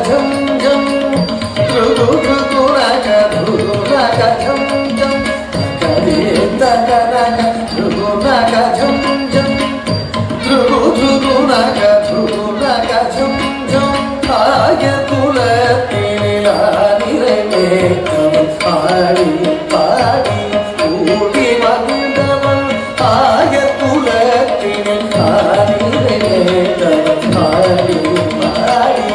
झम झम ध्रुगु ध्रुगु रग ध्रुगु रग झम झम कदे तगरग ध्रुगु रग झम झम ध्रुगु ध्रुगु रग ध्रुगु रग झम झम आय कुलतिला निरे मेकम पाड़ी पाड़ी ऊड़ी वंदवन आय कुलतिला निरे मेकम पाड़ी पाड़ी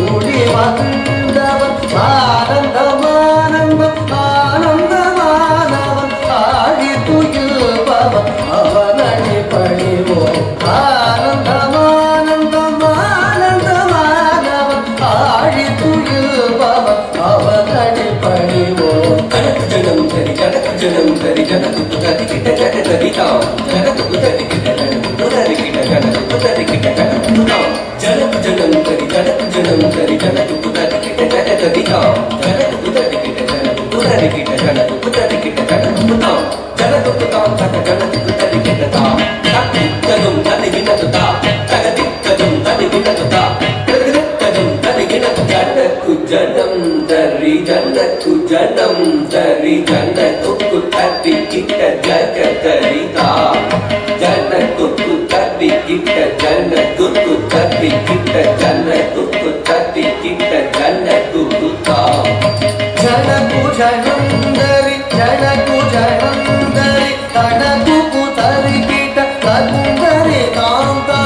ऊड़ी वंदवन आनंदमानंद आनंदमानवन आड़ी तुयल पवन अवननि पड़िवो आनंदमानंदमानंदमानवन आड़ी तुयल पवन अवननि पड़िवो जनक जनम करी जनक तुतरि किट जन करिता जनक तुतरि किट जन तुतरि किट जनक तुतरि किट जनक तुतां जनक जनम करी जनक जनम करी जनक तुतरि किट जन करिता जनक तुतरि किट जनक तुतरि किट जनक तुतरि किट जनक तुतां जनक तुतां तक जनक तुतरि किट ता तक्ति तदुम तनि विनतुता तगति तदुम तनि विनतुता तगति तदुम तनि विनतु जनक जनम तरि जनक जनम तरि जनक तुतरि किट जग करिता जनक तुतरि किट जनक तुतरि किट जनक तुतरि किट जनक तुतां जनकु जनंदरि जनकु जनंदरि तनकु कुतरि किट तंदरि कांता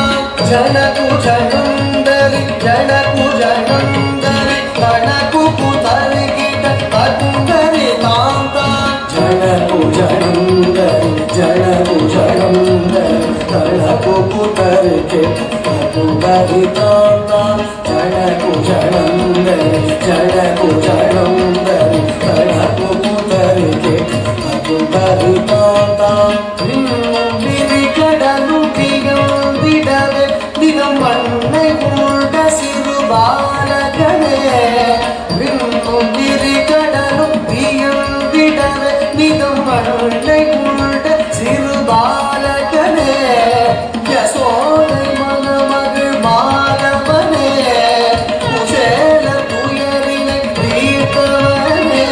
जनकु जनंदरि जनकु जनंदरि तनकु कुतरि किट तंदरि कांता जनकु जनंदरि जनकु जनंदरि तनकु कुतरि किट तंदरि कांता जनकु जनंदरि जनकु जनंदरि तनकु कुतरि किट तंदरि कांता விரிகடலு பியந்திடவே தினம் மண்ணை உண்ட சிறு பாலகனே விரிகடலு பியந்திடவே தினம் மண்ணை உண்ட சிறு பாலகனே யசோதை மனமகள் மாலவனே குசேல துயரினை தீர்த்தவனே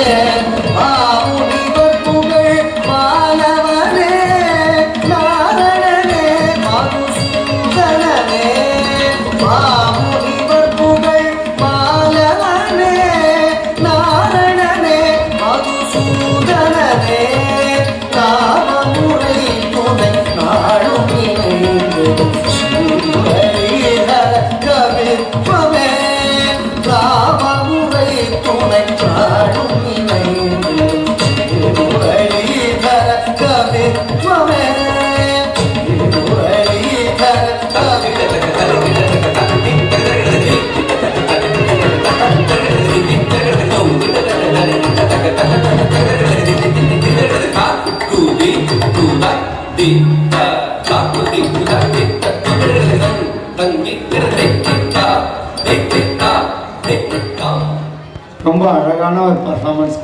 மாமுனிவர் புகழ் மாலவனே நாரணனே மதுசூதனனே மாமுனிவர் புகழ் மாலவனே நாரணனே மதுசூதனனே நாமமுறை துணை நாளும் இணைந்ததும் ஸ்ரீஹரிஹர கவித்வமே நாமமுறை துணை நாளும் இணைந்ததும் ஸ்ரீஹரிஹர கவித்வமே ஸ்ரீஹரிஹர ரொம்ப அழகான ஒரு பர்ஃபார்மன்ஸ்